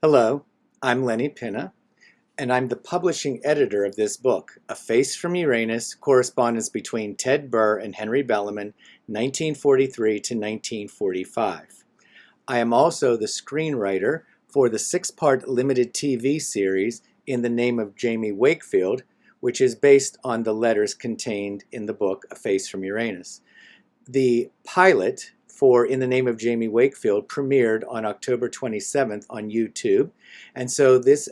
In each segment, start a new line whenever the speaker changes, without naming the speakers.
Hello, I'm Lenny Pinna, and I'm the publishing editor of this book, A Face from Uranus, Correspondence between Tedd Burr and Henry Bellamann, 1943 to 1945. I am also the screenwriter for the 6-part limited TV series In the Name of Jamie Wakefield, which is based on the letters contained in the book, A Face from Uranus. The pilot for In the Name of Jamie Wakefield premiered on October 27th on YouTube. And so this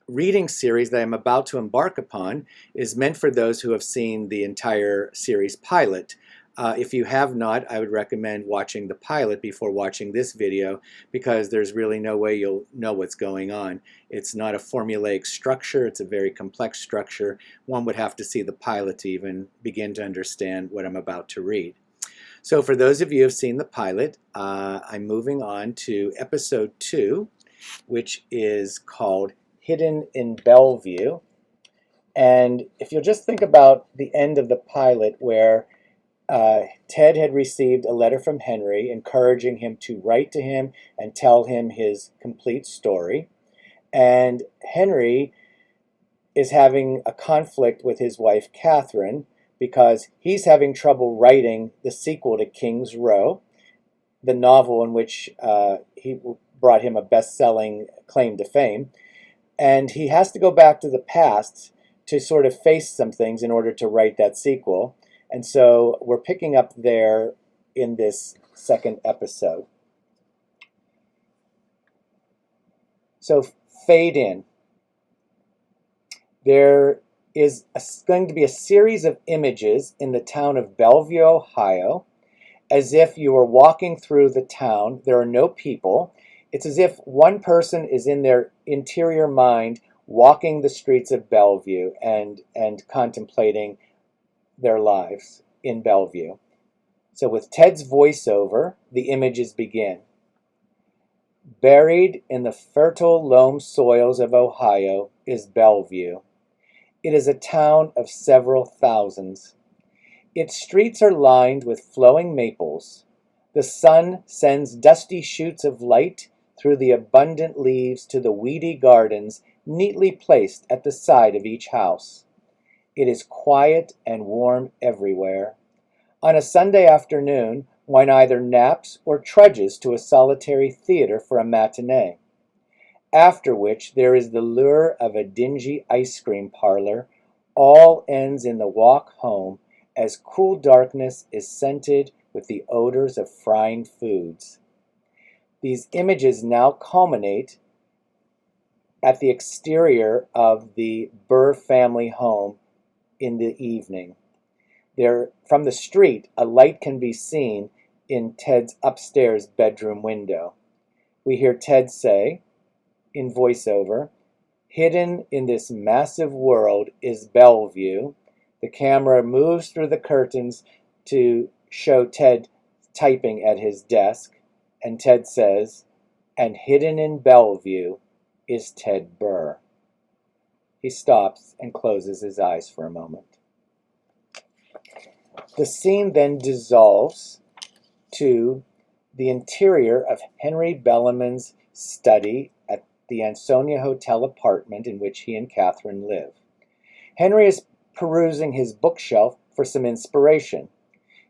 reading series that I'm about to embark upon is meant for those who have seen the entire series pilot. If you have not, I would recommend watching the pilot before watching this video because there's really no way you'll know what's going on. It's not a formulaic structure, it's a very complex structure. One would have to see the pilot to even begin to understand what I'm about to read. So for those of you who have seen the pilot, I'm moving on to episode 2, which is called Hidden in Bellevue. And if you'll just think about the end of the pilot where Ted had received a letter from Henry encouraging him to write to him and tell him his complete story. And Henry is having a conflict with his wife, Catherine, because he's having trouble writing the sequel to King's Row, the novel in which he brought him a best-selling claim to fame. And he has to go back to the past to sort of face some things in order to write that sequel. And so we're picking up there in this second episode. So fade in. There is going to be a series of images in the town of Bellevue, Ohio, as if you were walking through the town. There are no people. It's as if one person is in their interior mind walking the streets of Bellevue and contemplating their lives in Bellevue. So with Ted's voiceover, the images begin. Buried in the fertile loam soils of Ohio is Bellevue. It is a town of several thousands. Its streets are lined with flowing maples. The sun sends dusty shoots of light through the abundant leaves to the weedy gardens neatly placed at the side of each house. It is quiet and warm everywhere. On a Sunday afternoon, one either naps or trudges to a solitary theater for a matinee, after which there is the lure of a dingy ice cream parlor. All ends in the walk home as cool darkness is scented with the odors of frying foods. These images now culminate at the exterior of the Burr family home in the evening. There, from the street, a light can be seen in Ted's upstairs bedroom window. We hear Ted say, in voiceover, "Hidden in this massive world is Bellevue." The camera moves through the curtains to show Ted typing at his desk, and Ted says, "And hidden in Bellevue is Tedd Burr." He stops and closes his eyes for a moment. The scene then dissolves to the interior of Henry Bellamann's study at the Ansonia Hotel apartment in which he and Catherine live. Henry is perusing his bookshelf for some inspiration.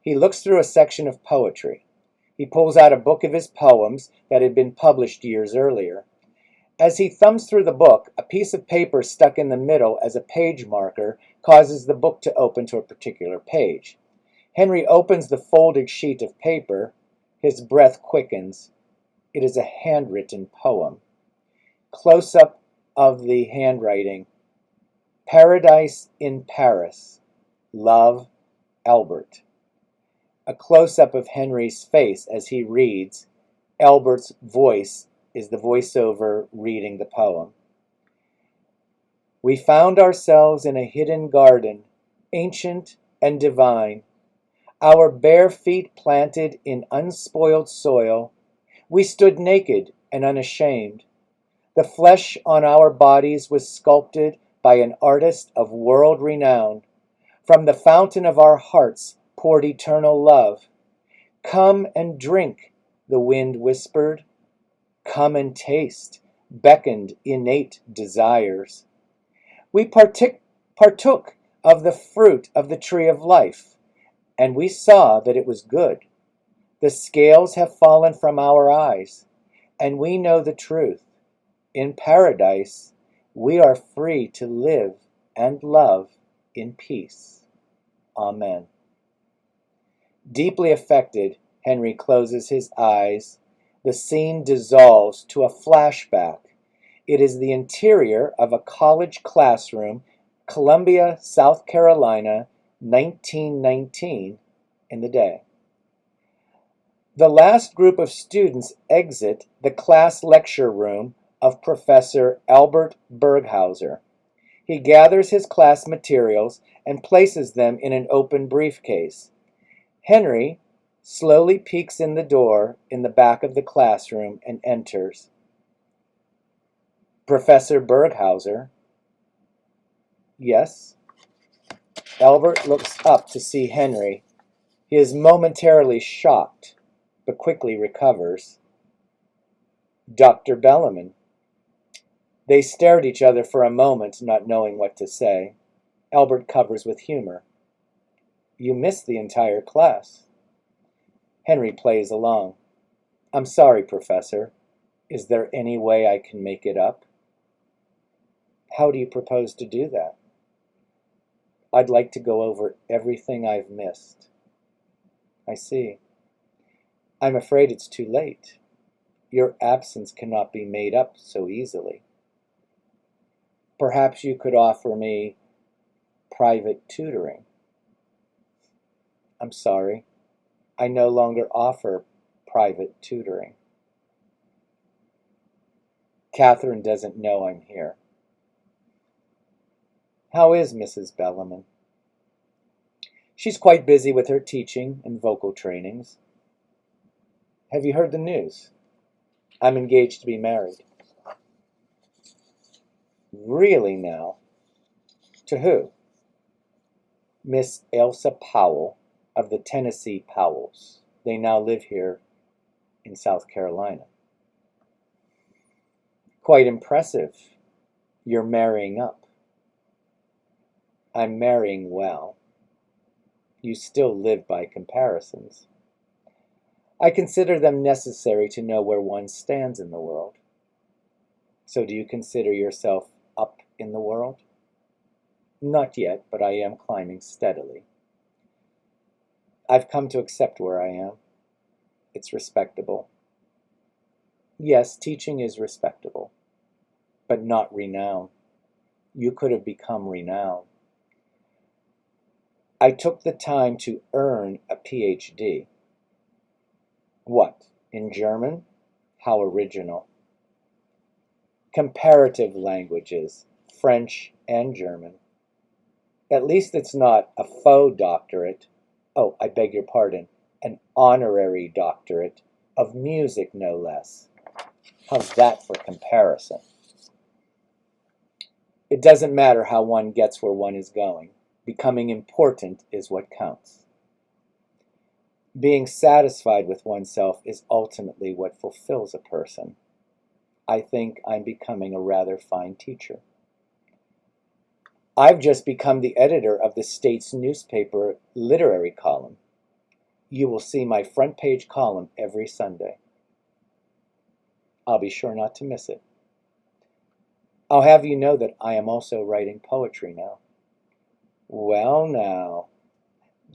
He looks through a section of poetry. He pulls out a book of his poems that had been published years earlier. As he thumbs through the book, a piece of paper stuck in the middle as a page marker causes the book to open to a particular page. Henry opens the folded sheet of paper. His breath quickens. It is a handwritten poem. Close-up of the handwriting. Paradise in Paris. Love, Albert. A close-up of Henry's face as he reads. Albert's voice is the voiceover reading the poem. We found ourselves in a hidden garden, ancient and divine. Our bare feet planted in unspoiled soil. We stood naked and unashamed. The flesh on our bodies was sculpted by an artist of world renown. From the fountain of our hearts poured eternal love. Come and drink, the wind whispered. Come and taste, beckoned innate desires. We partook of the fruit of the tree of life, and we saw that it was good. The scales have fallen from our eyes, and we know the truth. In paradise, we are free to live and love in peace. Amen. Deeply affected, Henry closes his eyes. The scene dissolves to a flashback. It is the interior of a college classroom, Columbia, South Carolina, 1919, in the day. The last group of students exit the class lecture room of Professor Albert Berghauser. He gathers his class materials and places them in an open briefcase. Henry slowly peeks in the door in the back of the classroom and enters. Professor Berghauser. Yes? Albert looks up to see Henry. He is momentarily shocked, but quickly recovers. Dr. Bellamann. They stare at each other for a moment, not knowing what to say. Albert covers with humor. You missed the entire class. Henry plays along. I'm sorry, Professor. Is there any way I can make it up? How do you propose to do that? I'd like to go over everything I've missed. I see. I'm afraid it's too late. Your absence cannot be made up so easily. Perhaps you could offer me private tutoring. I'm sorry. I no longer offer private tutoring. Catherine doesn't know I'm here. How is Mrs. Bellamann? She's quite busy with her teaching and vocal trainings. Have you heard the news? I'm engaged to be married. Really now? To who? Miss Elsa Powell of the Tennessee Powells. They now live here in South Carolina. Quite impressive. You're marrying up. I'm marrying well. You still live by comparisons. I consider them necessary to know where one stands in the world. So do you consider yourself up in the world? Not yet, but I am climbing steadily. I've come to accept where I am. It's respectable. Yes, teaching is respectable, but not renowned. You could have become renowned. I took the time to earn a PhD. What, in German? How original. Comparative languages, French and German. At least it's not a faux doctorate. Oh, I beg your pardon, an honorary doctorate of music, no less. How's that for comparison? It doesn't matter how one gets where one is going. Becoming important is what counts. Being satisfied with oneself is ultimately what fulfills a person. I think I'm becoming a rather fine teacher. I've just become the editor of the state's newspaper literary column. You will see my front page column every Sunday. I'll be sure not to miss it. I'll have you know that I am also writing poetry now. Well now,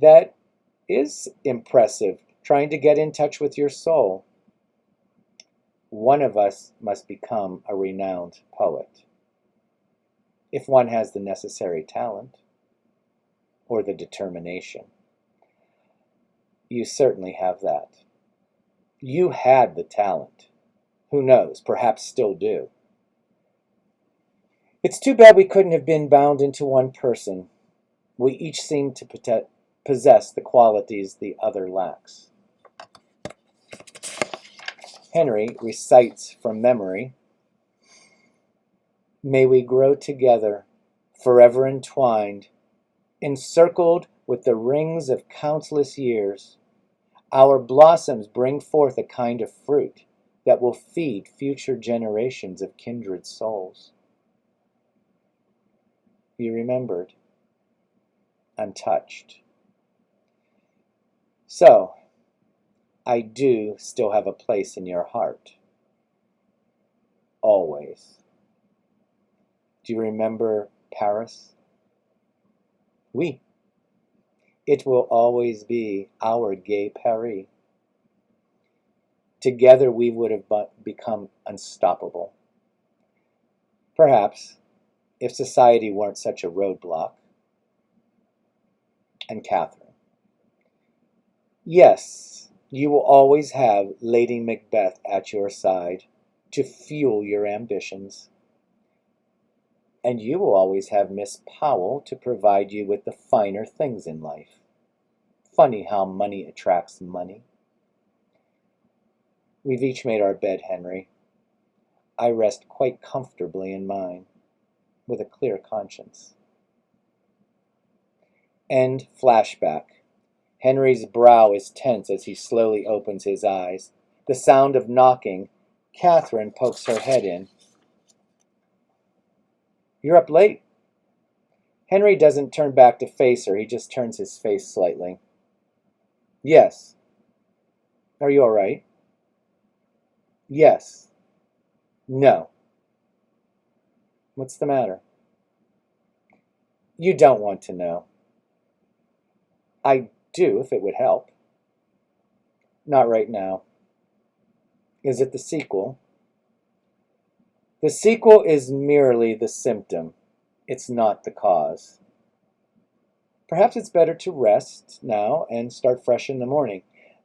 that is impressive, trying to get in touch with your soul. One of us must become a renowned poet, if one has the necessary talent or the determination. You certainly have that. You had the talent. Who knows, perhaps still do. It's too bad we couldn't have been bound into one person. We each seem to possess the qualities the other lacks. Henry recites from memory, may we grow together, forever entwined, encircled with the rings of countless years. Our blossoms bring forth a kind of fruit that will feed future generations of kindred souls. You remembered, untouched. So, I do still have a place in your heart. Always. Do you remember Paris? Oui. It will always be our gay Paris. Together we would have become unstoppable. Perhaps, if society weren't such a roadblock. And Catherine. Yes, you will always have Lady Macbeth at your side to fuel your ambitions. And you will always have Miss Powell to provide you with the finer things in life. Funny how money attracts money. We've each made our bed, Henry. I rest quite comfortably in mine, with a clear conscience. End flashback. Henry's brow is tense as he slowly opens his eyes. The sound of knocking. Catherine pokes her head in. You're up late. Henry doesn't turn back to face her. He just turns his face slightly. Yes. Are you all right? Yes. No. What's the matter? You don't want to know. I do, if it would help. Not right now. Is it the sequel? The sequel is merely the symptom. It's not the cause. Perhaps it's better to rest now and start fresh in the morning.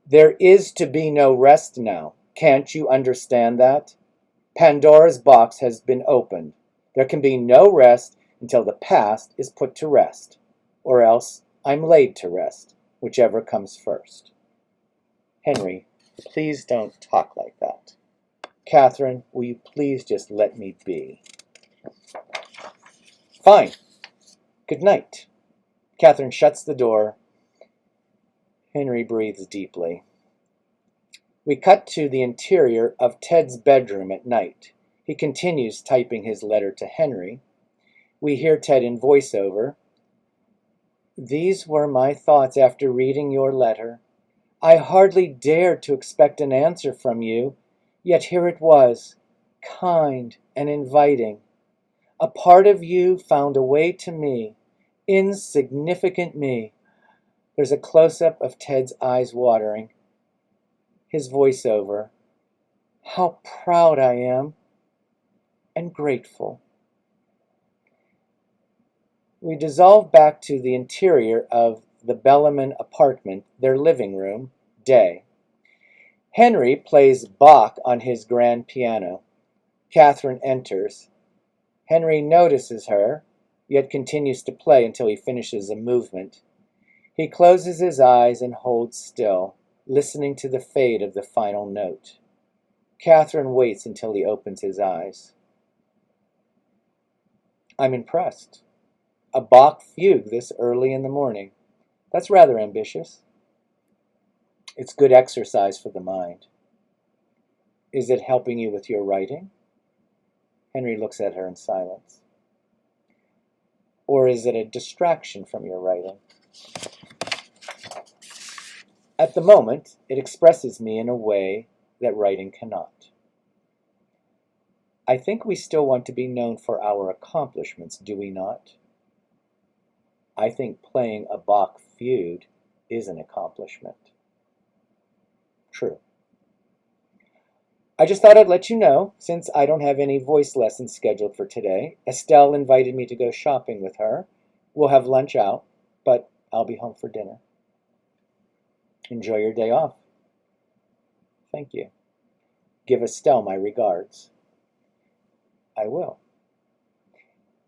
There is to be no rest now. Can't you understand that? Pandora's box has been opened. There can be no rest until the past is put to rest, or else I'm laid to rest, whichever comes first. Henry, please don't talk like that. Catherine, will you please just let me be? Fine. Good night. Catherine shuts the door. Henry breathes deeply. We cut to the interior of Tedd's bedroom at night. He continues typing his letter to Henry. We hear Tedd in voiceover. These were my thoughts after reading your letter. I hardly dared to expect an answer from you, yet here it was, kind and inviting. A part of you found a way to me, insignificant me. There's a close-up of Tedd's eyes watering. His voiceover. How proud I am and grateful. We dissolve back to the interior of the Bellamann apartment, their living room, day. Henry plays Bach on his grand piano. Catherine enters. Henry notices her, yet continues to play until he finishes a movement. He closes his eyes and holds still, listening to the fade of the final note. Catherine waits until he opens his eyes. I'm impressed. A Bach fugue this early in the morning. That's rather ambitious. It's good exercise for the mind. Is it helping you with your writing? Henry looks at her in silence. Or is it a distraction from your writing? At the moment, it expresses me in a way that writing cannot. I think we still want to be known for our accomplishments, do we not? I think playing a Bach fugue is an accomplishment. True. I just thought I'd let you know, since I don't have any voice lessons scheduled for today. Estelle invited me to go shopping with her. We'll have lunch out, but I'll be home for dinner. Enjoy your day off. Thank you. Give Estelle my regards. I will.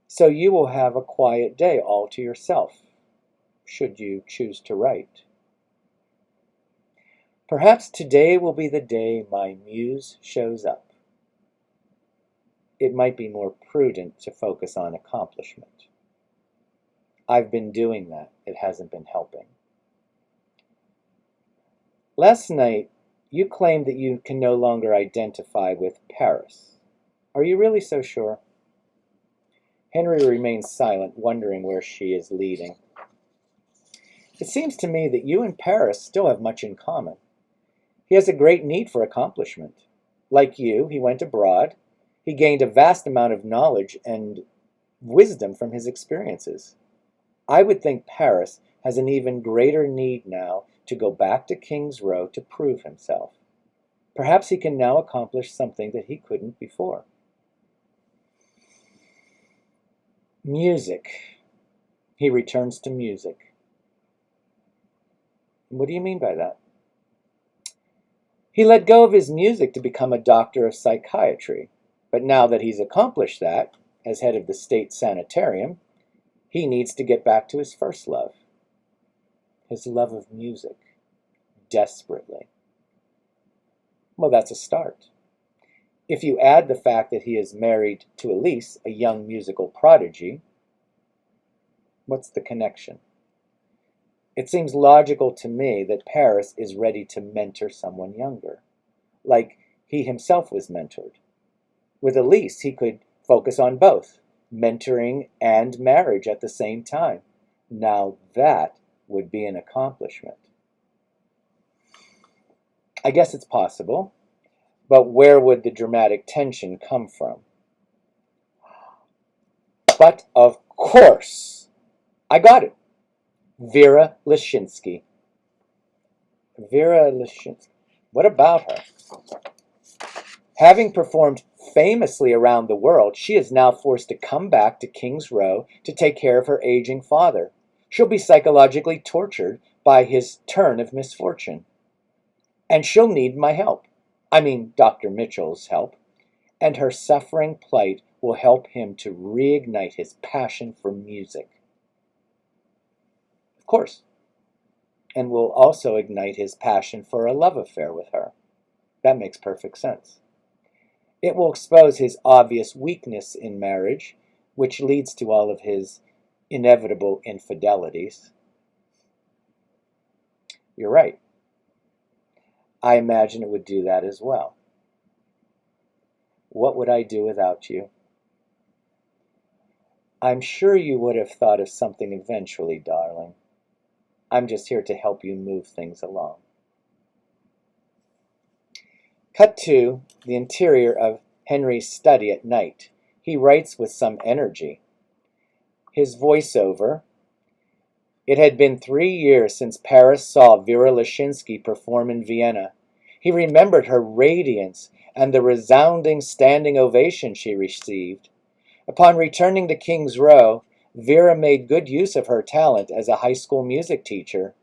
So you will have a quiet day all to yourself, should you choose to write. Perhaps today will be the day my muse shows up. It might be more prudent to focus on accomplishment. I've been doing that. It hasn't been helping. Last night, You claim that you can no longer identify with Paris. Are you really so sure? Henry remains silent, wondering where she is leading. It seems to me that you and Paris still have much in common. He has a great need for accomplishment. Like you, he went abroad. He gained a vast amount of knowledge and wisdom from his experiences. I would think Paris has an even greater need now to go back to King's Row to prove himself. Perhaps he can now accomplish something that he couldn't before. Music. He returns to music. What do you mean by that? He let go of his music to become a doctor of psychiatry, but now that he's accomplished that, as head of the state sanitarium, he needs to get back to his first love, his love of music, desperately. Well, that's a start. If you add the fact that he is married to Elise, a young musical prodigy, what's the connection? It seems logical to me that Paris is ready to mentor someone younger, like he himself was mentored. With Elise, he could focus on both, mentoring and marriage at the same time. Now that would be an accomplishment. I guess it's possible, but where would the dramatic tension come from? But of course, I got it. Vera Leshinsky. Vera Leshinsky. What about her? Having performed famously around the world, she is now forced to come back to King's Row to take care of her aging father. She'll be psychologically tortured by his turn of misfortune. And she'll need my help. I mean, Dr. Mitchell's help. And her suffering plight will help him to reignite his passion for music. Of course. And will also ignite his passion for a love affair with her. That makes perfect sense. It will expose his obvious weakness in marriage, which leads to all of his inevitable infidelities. You're right. I imagine it would do that as well. What would I do without you? I'm sure you would have thought of something eventually, darling. I'm just here to help you move things along. Cut to the interior of Henry's study at night. He writes with some energy. His voiceover. It had been 3 years since Paris saw Vera Leshinsky perform in Vienna. He remembered her radiance and the resounding standing ovation she received. Upon returning to King's Row, Vera made good use of her talent as a high school music teacher.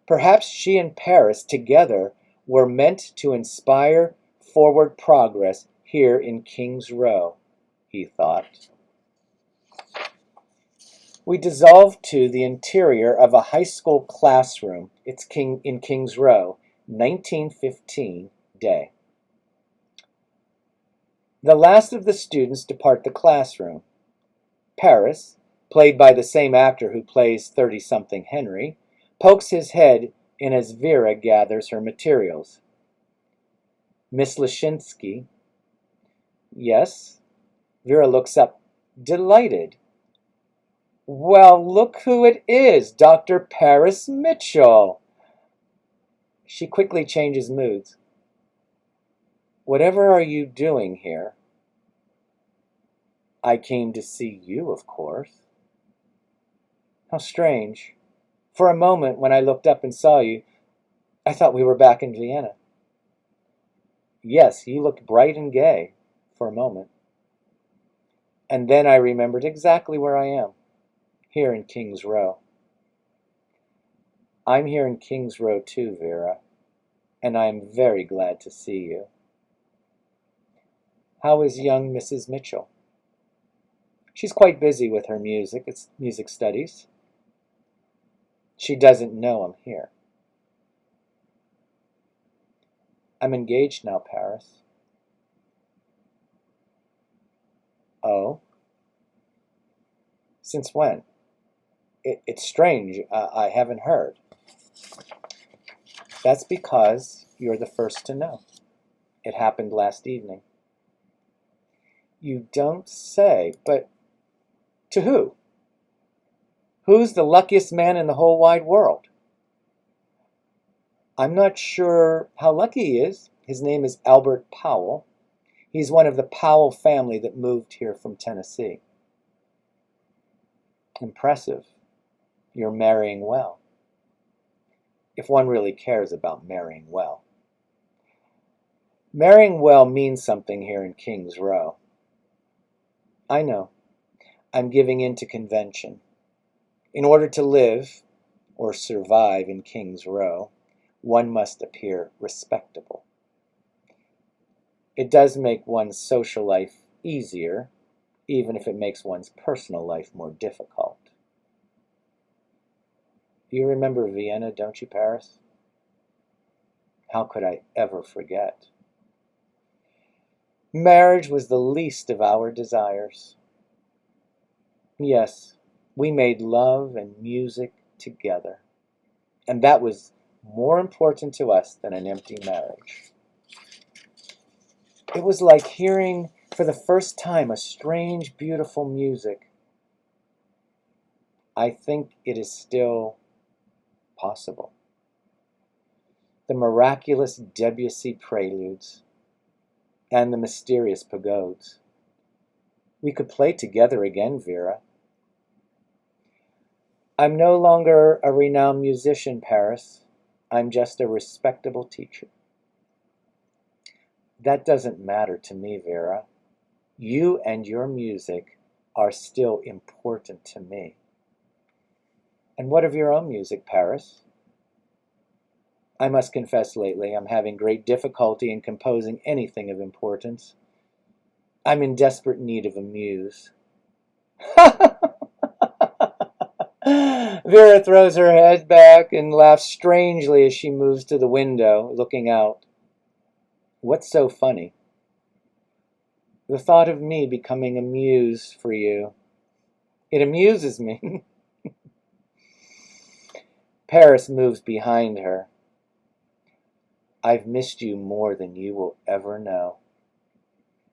Perhaps she and Paris together were meant to inspire forward progress here in King's Row, he thought. We dissolve to the interior of a high school classroom. It's in King's Row, 1915 day. The last of the students depart the classroom. Paris, played by the same actor who plays 30-something Henry, pokes his head in as Vera gathers her materials. Miss Leshinsky. Yes. Vera looks up, delighted. Well, look who it is, Dr. Paris Mitchell. She quickly changes moods. Whatever are you doing here? I came to see you, of course. How strange. For a moment, when I looked up and saw you, I thought we were back in Vienna. Yes, you looked bright and gay for a moment. And then I remembered exactly where I am, here in King's Row. I'm here in King's Row too, Vera, and I am very glad to see you. How is young Mrs. Mitchell? She's quite busy with her music studies. She doesn't know I'm here. I'm engaged now, Paris. Oh? Since when? It's strange. I haven't heard. That's because You're the first to know. It happened last evening. You don't say, but to who? Who's the luckiest man in the whole wide world? I'm not sure how lucky he is. His name is Albert Powell. He's one of the Powell family that moved here from Tennessee. Impressive. You're marrying well. If one really cares about marrying well. Marrying well means something here in King's Row. I know. I'm giving in to convention. In order to live or survive in King's Row, one must appear respectable. It does make one's social life easier, even if it makes one's personal life more difficult. You remember Vienna, don't you, Paris? How could I ever forget? Marriage was the least of our desires. Yes, we made love and music together, and that was more important to us than an empty marriage. It was like hearing for the first time a strange, beautiful music. I think it is still possible. The miraculous Debussy preludes and the mysterious pagodes. We could play together again, Vera. I'm no longer a renowned musician, Paris. I'm just a respectable teacher. That doesn't matter to me, Vera. You and your music are still important to me. And what of your own music, Paris? I must confess lately I'm having great difficulty in composing anything of importance. I'm in desperate need of a muse. Vera throws her head back and laughs strangely as she moves to the window, looking out. What's so funny? The thought of me becoming a muse for you. It amuses me. Paris moves behind her. I've missed you more than you will ever know.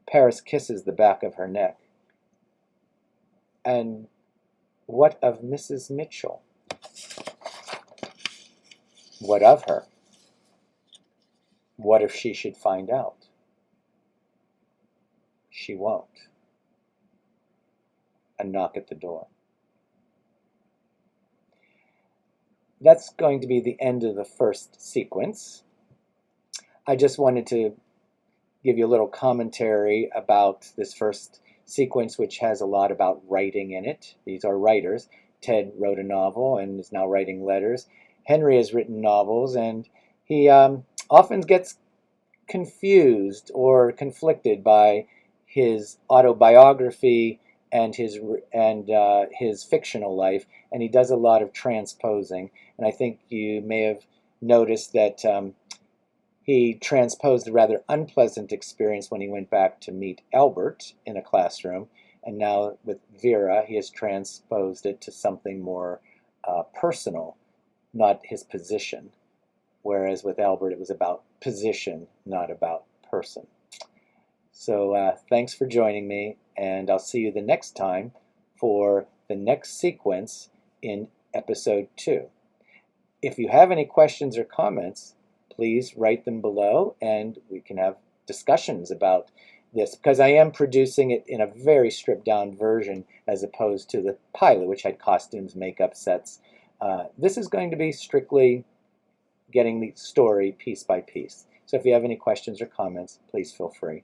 Paris kisses the back of her neck. And what of Mrs. Mitchell? What of her? What if she should find out? She won't. A knock at the door. That's going to be the end of the first sequence. I just wanted to give you a little commentary about this first sequence, which has a lot about writing in it. These are writers. Ted wrote a novel and is now writing letters. Henry has written novels, and he often gets confused or conflicted by his autobiography and his fictional life, and he does a lot of transposing. And I think you may have noticed that he transposed a rather unpleasant experience when he went back to meet Albert in a classroom, and now with Vera, he has transposed it to something more personal, not his position. Whereas with Albert, it was about position, not about person. So thanks for joining me, and I'll see you the next time for the next sequence in episode 2. If you have any questions or comments, please write them below, and we can have discussions about this, because I am producing it in a very stripped down version as opposed to the pilot, which had costumes, makeup, sets. This is going to be strictly getting the story piece by piece. So if you have any questions or comments, please feel free.